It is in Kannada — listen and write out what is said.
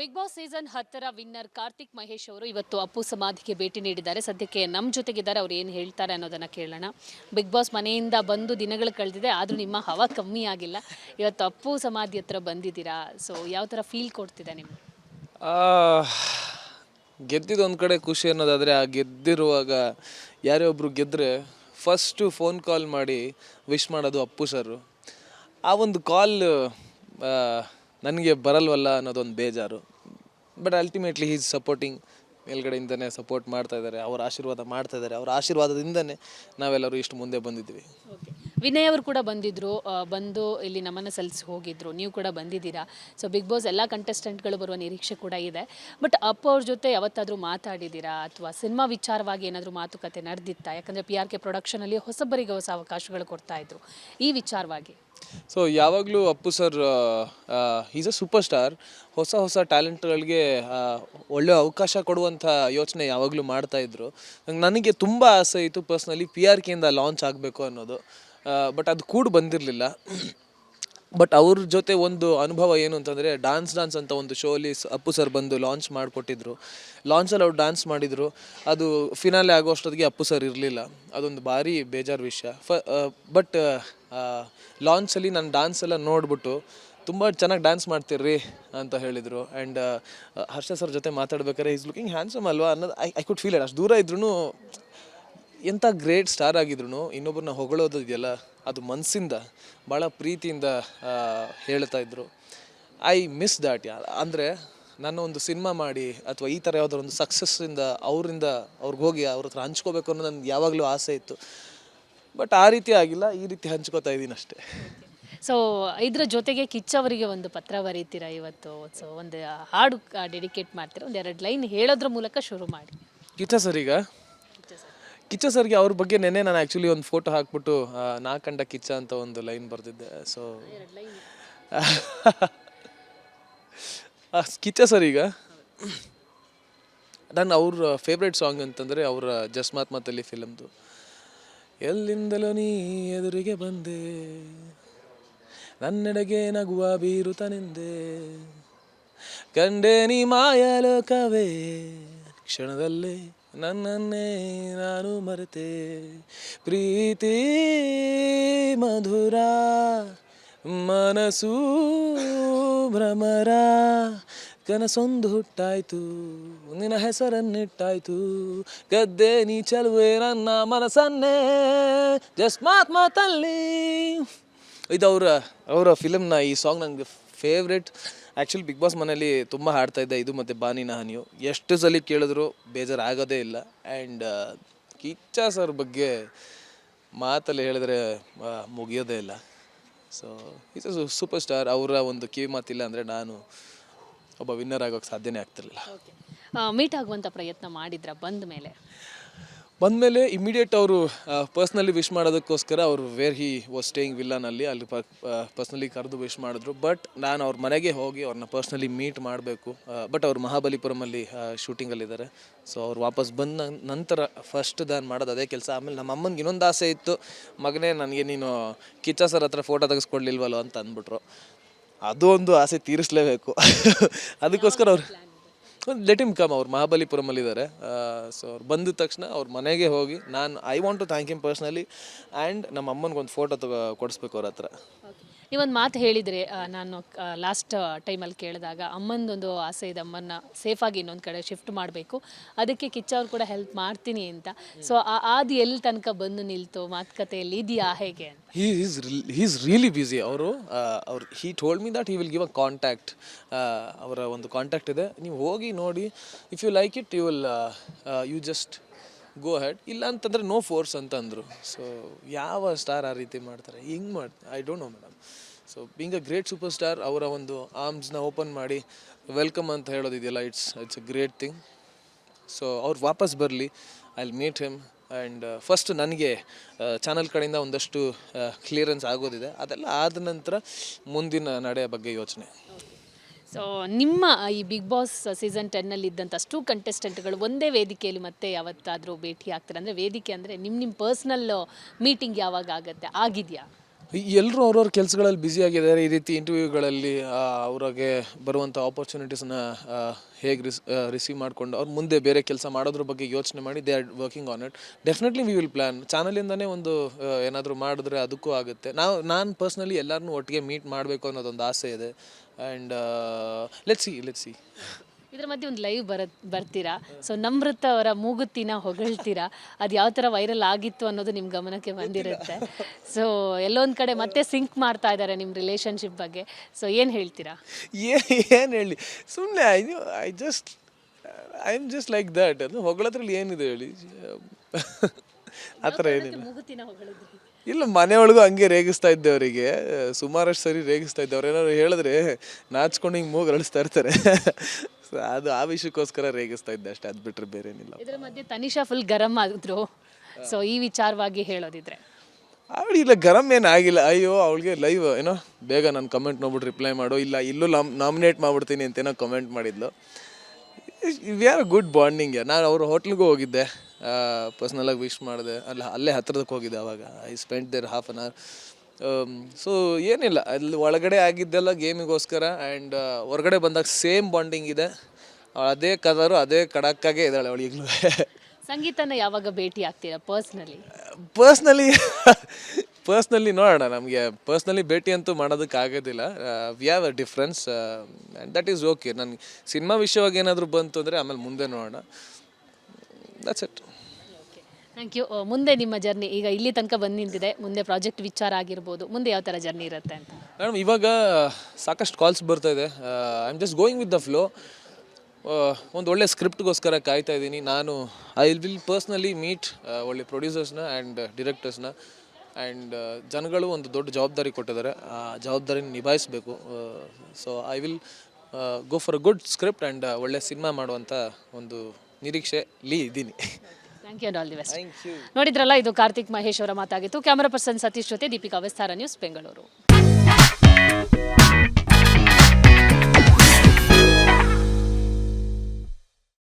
ಬಿಗ್ ಬಾಸ್ ಸೀಸನ್ 10ರ ವಿನ್ನರ್ ಕಾರ್ತಿಕ್ ಮಹೇಶ್ ಅವರು ಇವತ್ತು ಅಪ್ಪು ಸಮಾಧಿಗೆ ಭೇಟಿ ನೀಡಿದ್ದಾರೆ. ಸದ್ಯಕ್ಕೆ ನಮ್ಮ ಜೊತೆಗಿದ್ದಾರೆ. ಅವ್ರು ಏನು ಹೇಳ್ತಾರೆ ಅನ್ನೋದನ್ನ ಕೇಳೋಣ. ಬಿಗ್ ಬಾಸ್ ಮನೆಯಿಂದ ಬಂದು ದಿನಗಳು ಕಳೆದಿದೆ, ಆದರೂ ನಿಮ್ಮ ಹವಾ ಕಮ್ಮಿ ಆಗಿಲ್ಲ. ಇವತ್ತು ಅಪ್ಪು ಸಮಾಧಿ ಹತ್ರ ಬಂದಿದ್ದೀರಾ. ಸೊ ಯಾವ ಥರ ಫೀಲ್ ಕೊಡ್ತಿದೆ ನಿಮ್ಗೆ? ಆ, ಗೆದ್ದಿದ್ದು ಒಂದು ಕಡೆ ಖುಷಿ ಅನ್ನೋದಾದರೆ, ಆ ಗೆದ್ದಿರುವಾಗ ಯಾರೇ ಒಬ್ಬರು ಗೆದ್ದರೆ ಫಸ್ಟು ಫೋನ್ ಕಾಲ್ ಮಾಡಿ ವಿಶ್ ಮಾಡೋದು ಅಪ್ಪು ಸರ್. ಆ ಒಂದು ಕಾಲ್ ನನಗೆ ಬರಲ್ವಲ್ಲ ಅನ್ನೋದೊಂದು ಬೇಜಾರು. ಬಟ್ ಅಲ್ಟಿಮೇಟ್ಲಿ ಈಸ್ ಸಪೋರ್ಟಿಂಗ್, ಮೇಲ್ಗಡೆಯಿಂದನೇ ಸಪೋರ್ಟ್ ಮಾಡ್ತಾ ಇದ್ದಾರೆ, ಅವರ ಆಶೀರ್ವಾದ ಮಾಡ್ತಾ ಇದ್ದಾರೆ. ಅವರ ಆಶೀರ್ವಾದದಿಂದನೇ ನಾವೆಲ್ಲರೂ ಇಷ್ಟು ಮುಂದೆ ಬಂದಿದ್ವಿ. ವಿನಯ್ ಅವರು ಕೂಡ ಬಂದಿದ್ರು, ಬಂದು ಇಲ್ಲಿ ನಮ್ಮನ್ನು ಸಲ್ಲಿಸಿ ಹೋಗಿದ್ರು. ನೀವು ಕೂಡ ಬಂದಿದ್ದೀರಾ. ಸೊ ಬಿಗ್ ಬಾಸ್ ಎಲ್ಲ ಕಂಟೆಸ್ಟೆಂಟ್ಗಳು ಬರುವ ನಿರೀಕ್ಷೆ ಕೂಡ ಇದೆ. ಬಟ್ ಅಪ್ಪ ಅವ್ರ ಜೊತೆ ಯಾವತ್ತಾದರೂ ಮಾತಾಡಿದ್ದೀರಾ ಅಥವಾ ಸಿನಿಮಾ ವಿಚಾರವಾಗಿ ಏನಾದರೂ ಮಾತುಕತೆ ನಡೆದಿತ್ತಾ? ಯಾಕಂದರೆ PRK ಪ್ರೊಡಕ್ಷನಲ್ಲಿ ಹೊಸಬರಿಗೆ ಹೊಸ ಅವಕಾಶಗಳು ಕೊಡ್ತಾ ಇದ್ರು. ಈ ವಿಚಾರವಾಗಿ ಸೊ ಯಾವಾಗಲೂ Appu sir is a super star. ಹೊಸ ಹೊಸ ಟ್ಯಾಲೆಂಟ್ಗಳಿಗೆ ಒಳ್ಳೆಯ ಅವಕಾಶ ಕೊಡುವಂಥ ಯೋಚನೆ ಯಾವಾಗಲೂ ಮಾಡ್ತಾಯಿದ್ರು. ನನಗೆ ತುಂಬ ಆಸೆ ಇತ್ತು ಪರ್ಸ್ನಲಿ PRKಯಿಂದ ಲಾಂಚ್ ಆಗಬೇಕು ಅನ್ನೋದು. ಬಟ್ ಅದು ಕೂಡ ಬಂದಿರಲಿಲ್ಲ. ಬಟ್ ಅವ್ರ ಜೊತೆ ಒಂದು ಅನುಭವ ಏನು ಅಂತಂದರೆ, ಡ್ಯಾನ್ಸ್ ಅಂತ ಒಂದು ಶೋಲಿ ಅಪ್ಪು ಸರ್ ಬಂದು ಲಾಂಚ್ ಮಾಡಿಕೊಟ್ಟಿದ್ರು. ಲಾಂಚಲ್ಲಿ ಅವ್ರು ಡ್ಯಾನ್ಸ್ ಮಾಡಿದರು. ಅದು ಫಿನಾಲೆ ಆಗೋ ಅಷ್ಟೊತ್ತಿಗೆ ಅಪ್ಪು ಸರ್ ಇರಲಿಲ್ಲ. ಅದೊಂದು ಭಾರಿ ಬೇಜಾರು ವಿಷಯ. ಬಟ್ ಲಾಂಚಲ್ಲಿ ನಾನು ಡ್ಯಾನ್ಸ್ ಎಲ್ಲ ನೋಡಿಬಿಟ್ಟು ತುಂಬ ಚೆನ್ನಾಗಿ ಡ್ಯಾನ್ಸ್ ಮಾಡ್ತೀರ್ರಿ ಅಂತ ಹೇಳಿದರು. ಆ್ಯಂಡ್ ಹರ್ಷ ಸರ್ ಜೊತೆ ಮಾತಾಡ್ಬೇಕಾದ್ರೆ ಈಸ್ ಲುಕಿಂಗ್ ಹ್ಯಾಂಡ್ಸಮ್ ಅಲ್ವಾ ಅನ್ನೋದು ಐ ಕುಡ್ ಫೀಲ್ ಇಟ್. ಅಷ್ಟು ದೂರ ಇದ್ರೂ, ಎಂಥ ಗ್ರೇಟ್ ಸ್ಟಾರ್ ಆಗಿದ್ರು ಇನ್ನೊಬ್ಬರನ್ನ ಹೊಗಳೋದು ಇದೆಯಲ್ಲ, ಅದು ಮನಸ್ಸಿಂದ ಭಾಳ ಪ್ರೀತಿಯಿಂದ ಹೇಳ್ತಾ ಇದ್ರು. I miss that. ಅಂದರೆ ನಾನು ಒಂದು ಸಿನಿಮಾ ಮಾಡಿ ಅಥವಾ ಈ ಥರ ಯಾವುದಾದ್ರು ಒಂದು ಸಕ್ಸಸ್ಸಿಂದ ಅವ್ರಿಗೆ ಹೋಗಿ ಅವ್ರ ಹತ್ರ ಹಂಚ್ಕೋಬೇಕು ಅನ್ನೋ ನನಗೆ ಯಾವಾಗಲೂ ಆಸೆ ಇತ್ತು. ಬಟ್ ಆ ರೀತಿ ಆಗಿಲ್ಲ, ಈ ರೀತಿ ಹಂಚ್ಕೋತಾ ಇದ್ದೀನಿ ಅಷ್ಟೇ. ಸೊ ಇದ್ರ ಜೊತೆಗೆ ಕಿಚ್ಚ ಅವರಿಗೆ ಒಂದು ಪತ್ರ ಬರೀತೀರಾ ಇವತ್ತು. ಸೊ ಒಂದು ಹಾಡು ಡೆಡಿಕೇಟ್ ಮಾಡ್ತೀರಾ. ಒಂದು 2 ಲೈನ್ ಹೇಳೋದ್ರ ಮೂಲಕ ಶುರು ಮಾಡಿ. ಕಿಚ್ಚ ಸರ್ಗೆ ಅವ್ರ ಬಗ್ಗೆ ನೆನ್ನೆ ನಾನು ಆ್ಯಕ್ಚುಲಿ ಒಂದು ಫೋಟೋ ಹಾಕ್ಬಿಟ್ಟು ನಾ ಕಂಡ ಕಿಚ್ಚ ಅಂತ ಒಂದು ಲೈನ್ ಬರೆದಿದ್ದೆ. ಸೊ ಕಿಚ್ಚ ಸರ್ ಈಗ ನಾನು ಅವ್ರ ಫೇವ್ರೆಟ್ ಸಾಂಗ್ ಅಂತಂದರೆ ಅವರ ಜಸ್ಮಾತ್ ಮತ್ತಲ್ಲಿ ಫಿಲಮ್ದು ಎಲ್ಲಿಂದಲೋ ನೀ ಎದುರಿಗೆ ಬಂದೆ, ನನ್ನೆಡೆಗೆ ನಗುವ ಬೀರುತ್ತನೆಂದೆ, ಕಂಡೆ ನೀ ಮಾಯಲೋಕವೇ, ಕ್ಷಣದಲ್ಲೇ ನನ್ನನ್ನೇ ನಾನು ಮರೆತೆ, ಪ್ರೀತಿ ಮಧುರ ಮನಸ್ಸು ಭ್ರಮರ, ಕನಸೊಂದು ಹುಟ್ಟಾಯ್ತು ನಿನ್ನ ಹೆಸರನ್ನಿಟ್ಟಾಯ್ತು, ಗದ್ದೆ ನೀ ಚೆಲುವೆ ನನ್ನ ಮನಸ್ಸನ್ನೇ ಜಸ್ಮಾತ್ ಮಾತಲ್ಲಿ. ಇದು ಅವರ ಫಿಲಮ್ನ ಈ ಸಾಂಗ್ ನನಗೆ ಫೇವ್ರೆಟ್. ಆ್ಯಕ್ಚುಲಿ ಬಿಗ್ ಬಾಸ್ ಮನೇಲಿ ತುಂಬ ಹಾಡ್ತಾ ಇದ್ದೆ ಇದು ಮತ್ತು ಬಾನಿ ನಹನಿಯು. ಎಷ್ಟು ಸಲ ಕೇಳಿದ್ರು ಬೇಜಾರಾಗೋದೇ ಇಲ್ಲ. ಆ್ಯಂಡ್ ಕಿಚ್ಚ ಸರ್ ಬಗ್ಗೆ ಮಾತಲ್ಲಿ ಹೇಳಿದ್ರೆ ಮುಗಿಯೋದೇ ಇಲ್ಲ. So is a super star. ಅವರ ಒಂದು ಕಿವಿ ಮಾತಿಲ್ಲ ಅಂದರೆ ನಾನು ಒಬ್ಬ ವಿನ್ನರ್ ಆಗೋಕ್ಕೆ ಸಾಧ್ಯನೇ ಆಗ್ತಿರಲಿಲ್ಲ. ಮೀಟ್ ಆಗುವಂಥ ಪ್ರಯತ್ನ ಮಾಡಿದ್ರ ಬಂದಮೇಲೆ ಇಮಿಡಿಯೇಟ್ ಅವರು ಪರ್ಸ್ನಲಿ ವಿಶ್ ಮಾಡೋದಕ್ಕೋಸ್ಕರ ಅವರು ವೇರ್ ಹಿ ವಾಸ್ ಸ್ಟೇಯಿಂಗ್ ವಿಲ್ಲಾನಲ್ಲಿ ಅಲ್ಲಿ ಪರ್ಸ್ನಲಿ ಕರೆದು ವಿಶ್ ಮಾಡಿದ್ರು. ಬಟ್ ನಾನು ಅವ್ರ ಮನೆಗೆ ಹೋಗಿ ಅವ್ರನ್ನ ಪರ್ಸ್ನಲಿ ಮೀಟ್ ಮಾಡಬೇಕು. ಬಟ್ ಅವ್ರು ಮಹಾಬಲಿಪುರಮಲ್ಲಿ ಶೂಟಿಂಗಲ್ಲಿದ್ದಾರೆ. ಸೊ ಅವ್ರು ವಾಪಸ್ ಬಂದ ನಂತರ ಫಸ್ಟ್ ನಾನು ಮಾಡೋದು ಅದೇ ಕೆಲಸ. ಆಮೇಲೆ ನಮ್ಮ ಅಮ್ಮನಿಗೆ ಇನ್ನೊಂದು ಆಸೆ ಇತ್ತು, ಮಗನೇ ನನಗೆ ನೀನು ಕಿಚ್ಚ ಸರ್ ಹತ್ರ ಫೋಟೋ ತೆಗೆಸ್ಕೊಡ್ಲಿಲ್ವಲ್ಲೋ ಅಂತ ಅಂದ್ಬಿಟ್ರು. ಅದು ಒಂದು ಆಸೆ ತೀರಿಸಲೇಬೇಕು. ಅದಕ್ಕೋಸ್ಕರ ಅವ್ರು ಲೆಟ್ ಹಿಮ್ ಕಮ್. ಅವ್ರು ಮಹಾಬಲಿಪುರಮಲ್ಲಿದ್ದಾರೆ. ಸೊ ಅವ್ರು ಬಂದ ತಕ್ಷಣ ಅವ್ರ ಮನೆಗೆ ಹೋಗಿ I want to thank him personally. And ನಮ್ಮ ಅಮ್ಮನಿಗೊಂದು ಫೋಟೋ ಕೊಡಿಸ್ಬೇಕು ಅವ್ರ ಹತ್ರ. ನೀವೊಂದು ಮಾತು ಹೇಳಿದರೆ, ನಾನು ಲಾಸ್ಟ್ ಟೈಮಲ್ಲಿ ಕೇಳಿದಾಗ ಅಮ್ಮಂದೊಂದು ಆಸೆ ಇದೆ, ಅಮ್ಮನ್ನ ಸೇಫಾಗಿ ಇನ್ನೊಂದು ಕಡೆ ಶಿಫ್ಟ್ ಮಾಡಬೇಕು, ಅದಕ್ಕೆ ಕಿಚ್ಚ ಅವ್ರು ಕೂಡ ಹೆಲ್ಪ್ ಮಾಡ್ತೀನಿ ಅಂತ. ಸೊ ಅದು ಎಲ್ಲಿ ತನಕ ಬಂದು ನಿಲ್ತು, ಮಾತುಕತೆಯಲ್ಲಿ ಇದೆಯಾ ಹೇಗೆ? He is really busy. He told me that he will give a contact. ಅವರ ಒಂದು ಕಾಂಟ್ಯಾಕ್ಟ್ ಇದೆ, ನೀವು ಹೋಗಿ ನೋಡಿ. If you like it you just go head. ಇಲ್ಲ ಅಂತಂದರೆ ನೋ ಫೋರ್ಸ್ ಅಂತ ಅಂದರು. ಸೊ ಯಾವ ಸ್ಟಾರ್ ಆ ರೀತಿ ಮಾಡ್ತಾರೆ? ಹಿಂಗೆ I don't know madam. So being a great super star, ಅವರ ಒಂದು ಆರ್ಮ್ಸ್ನ ಓಪನ್ ಮಾಡಿ ವೆಲ್ಕಮ್ ಅಂತ ಹೇಳೋದಿದೆಯಲ್ಲ, it's a great thing. So ಅವ್ರು ವಾಪಸ್ ಬರಲಿ, I will meet him. And first ನನಗೆ ಚಾನಲ್ ಕಡೆಯಿಂದ ಒಂದಷ್ಟು ಕ್ಲಿಯರೆನ್ಸ್ ಆಗೋದಿದೆ. ಅದೆಲ್ಲ ಆದ ನಂತರ ಮುಂದಿನ ನಡೆಯ ಬಗ್ಗೆ ಯೋಚನೆ. ಸೊ ನಿಮ್ಮ ಈ ಬಿಗ್ ಬಾಸ್ ಸೀಸನ್ 10ನಲ್ಲಿ ಇದ್ದಂಥ ಅಷ್ಟು ಕಂಟೆಸ್ಟೆಂಟ್ಗಳು ಒಂದೇ ವೇದಿಕೆಯಲ್ಲಿ ಮತ್ತೆ ಯಾವತ್ತಾದರೂ ಭೇಟಿ ಆಗ್ತಾರೆ? ಅಂದರೆ ವೇದಿಕೆ ಅಂದರೆ ನಿಮ್ಮ ಪರ್ಸ್ನಲ್ ಮೀಟಿಂಗ್ ಯಾವಾಗ ಆಗುತ್ತೆ, ಆಗಿದೆಯಾ? ಎಲ್ಲರೂ ಅವ್ರವ್ರ ಕೆಲಸಗಳಲ್ಲಿ ಬ್ಯುಸಿ ಆಗಿದ್ದಾರೆ. ಈ ರೀತಿ ಇಂಟರ್ವ್ಯೂಗಳಲ್ಲಿ ಅವ್ರಿಗೆ ಬರುವಂಥ ಆಪರ್ಚುನಿಟೀಸ್ನ ಹೇಗೆ ರಿಸೀವ್ ಮಾಡಿಕೊಂಡು ಅವ್ರು ಮುಂದೆ ಬೇರೆ ಕೆಲಸ ಮಾಡೋದ್ರ ಬಗ್ಗೆ ಯೋಚನೆ ಮಾಡಿ they are working on it. Definitely we will plan. ಚಾನಲಿಂದನೇ ಒಂದು ಏನಾದರೂ ಮಾಡಿದ್ರೆ ಅದಕ್ಕೂ ಆಗುತ್ತೆ. ನಾನು ಪರ್ಸ್ನಲಿ ಎಲ್ಲರನ್ನೂ ಒಟ್ಟಿಗೆ ಮೀಟ್ ಮಾಡಬೇಕು ಅನ್ನೋದೊಂದು ಆಸೆ ಇದೆ. And let's see. ಇದ್ರ ಮಧ್ಯೆ ಒಂದು ಲೈವ್ ಬರ್ತೀರಾ. ಸೊ ನಮ್ರತ ಅವರ ಮೂಗುತ್ತಿನ ಹೊಗಳ್ತೀರಾ. ಅದು ಯಾವ ಥರ ವೈರಲ್ ಆಗಿತ್ತು ಅನ್ನೋದು ನಿಮ್ಮ ಗಮನಕ್ಕೆ ಬಂದಿರುತ್ತೆ. ಸೊ ಎಲ್ಲೊಂದು ಕಡೆ ಮತ್ತೆ ಸಿಂಕ್ ಮಾಡ್ತಾ ಇದ್ದಾರೆ ನಿಮ್ಮ ರಿಲೇಷನ್ಶಿಪ್ ಬಗ್ಗೆ. ಸೊ ಏನು ಹೇಳ್ತೀರಾ? ಏನು ಹೇಳಿ, ಸುಮ್ಮನೆ I am just like that. ಅದು ಹೊಗಳದ್ರಲ್ಲಿ ಏನಿದೆ ಹೇಳಿ, ಆ ಥರ ಏನಿಲ್ಲ. ಮೂಗುತ್ತಿನ ಹೊಗಳಿದ್ರಿ. ಇಲ್ಲ, ಮನೆಯೊಳಗೂ ಹಂಗೆ ರೇಗಿಸ್ತಾ ಇದ್ದೆ ಅವರಿಗೆ, ಸುಮಾರಷ್ಟು ಸರಿ ರೇಗಿಸ್ತಾ ಇದ್ದೆ. ಅವ್ರು ಏನಾದ್ರು ಹೇಳಿದ್ರೆ ನಾಚ್ಕೊಂಡು ಹಿಂಗೆ ಮೂಗು ಅಳಿಸ್ತಾ ಇರ್ತಾರೆ. ಸೊ ಅದು ಆ ವಿಷಯಕ್ಕೋಸ್ಕರ ರೇಗಿಸ್ತಾ ಇದ್ದೆ ಅಷ್ಟೇ, ಅದು ಬಿಟ್ಟರೆ ಬೇರೆ ಏನಿಲ್ಲ. ಇದರ ಮಧ್ಯೆ ತನಿಷಾ ಫುಲ್ ಗರಂ ಆಗಿದ್ರು. ಸೊ ಈ ವಿಚಾರವಾಗಿ ಹೇಳೋದಿದ್ರೆ ಅವಳು ಇಲ್ಲ ಗರಂ ಏನಾಗಿಲ್ಲ. ಅಯ್ಯೋ ಅವಳಿಗೆ ಲೈವ್ ಏನೋ ಬೇಗ ನಾನು ಕಮೆಂಟ್ ನೋಡ್ಬಿಟ್ಟು ರಿಪ್ಲೈ ಮಾಡು, ಇಲ್ಲ ಇಲ್ಲೂ ನಾಮಿನೇಟ್ ಮಾಡ್ಬಿಡ್ತೀನಿ ಅಂತೇನೋ ಕಮೆಂಟ್ ಮಾಡಿದ್ಲು. We are good bonding. ನಾನು ಅವ್ರ ಹೋಟ್ಲಿಗೂ ಹೋಗಿದ್ದೆ, ಪರ್ಸ್ನಲಾಗಿ ವಿಶ್ ಮಾಡಿದೆ. ಅಲ್ಲೇ ಹತ್ರದಕ್ಕೆ ಹೋಗಿದ್ದೆ. ಅವಾಗ I spend there half an hour. So ಏನಿಲ್ಲ, ಅಲ್ಲಿ ಒಳಗಡೆ ಆಗಿದ್ದೆಲ್ಲ ಗೇಮಿಗೋಸ್ಕರ. ಆ್ಯಂಡ್ ಹೊರಗಡೆ ಬಂದಾಗ ಸೇಮ್ ಬಾಂಡಿಂಗ್ ಇದೆ. ಅದೇ ಕದರು ಅದೇ ಕಡಕ್ಕಾಗೆ ಇದ್ದಾಳೆ ಅವಳು ಈಗಲೂ. ಸಂಗೀತನ ಯಾವಾಗ ಭೇಟಿ ಆಗ್ತೀರಾ ಪರ್ಸ್ನಲಿ ನೋಡೋಣ. ನಮಗೆ ಪರ್ಸ್ನಲಿ ಭೇಟಿ ಅಂತೂ ಮಾಡೋದಕ್ಕೆ ಆಗೋದಿಲ್ಲ. We have a difference and that is okay. ನನಗೆ ಸಿನಿಮಾ ವಿಷಯವಾಗಿ ಏನಾದರೂ ಬಂತು ಅಂದರೆ ಆಮೇಲೆ ಮುಂದೆ ನೋಡೋಣ. That's it. Thank you. ಮುಂದೆ ನಿಮ್ಮ ಜರ್ನಿ ಈಗ ಇಲ್ಲಿ ತನಕ ಬಂದು ನಿಂತಿದೆ. ಮುಂದೆ ಪ್ರಾಜೆಕ್ಟ್ ವಿಚಾರ ಆಗಿರ್ಬೋದು, ಮುಂದೆ ಯಾವ ಥರ ಜರ್ನಿ ಇರುತ್ತೆ ಅಂತ? ಮೇಡಮ್, ಇವಾಗ ಸಾಕಷ್ಟು ಕಾಲ್ಸ್ ಬರ್ತಾ ಇದೆ. I am just going with the flow. ಒಂದು ಒಳ್ಳೆ ಸ್ಕ್ರಿಪ್ಟ್ಗೋಸ್ಕರ ಕಾಯ್ತಾ ಇದ್ದೀನಿ. ನಾನು ಐ ವಿಲ್ ಪರ್ಸ್ನಲಿ ಮೀಟ್ ಒಳ್ಳೆ ಪ್ರೊಡ್ಯೂಸರ್ಸ್ನ ಆ್ಯಂಡ್ ಡಿರೆಕ್ಟರ್ಸ್ನ. ಆ್ಯಂಡ್ ಜನಗಳು ಒಂದು ದೊಡ್ಡ ಜವಾಬ್ದಾರಿ ಕೊಟ್ಟಿದ್ದಾರೆ, ಆ ಜವಾಬ್ದಾರಿನ ನಿಭಾಯಿಸಬೇಕು. So I will go for a good script and ಒಳ್ಳೆ ಸಿನಿಮಾ ಮಾಡುವಂಥ ಒಂದು ನಿರೀಕ್ಷೆಯಲ್ಲಿ ಇದ್ದೀನಿ. Thank you all the best. Thank you. ನೋಡಿದ್ರಲ್ಲ, ಇದು ಕಾರ್ತಿಕ್ ಮಹೇಶ್ ಅವರ ಮಾತಾಗಿತ್ತು. ಕ್ಯಾಮರಾ ಪರ್ಸನ್ ಸತೀಶ್ ಜೊತೆ ದೀಪಿಕಾ ವಿಸ್ತಾರ, ನ್ಯೂಸ್ ಬೆಂಗಳೂರು.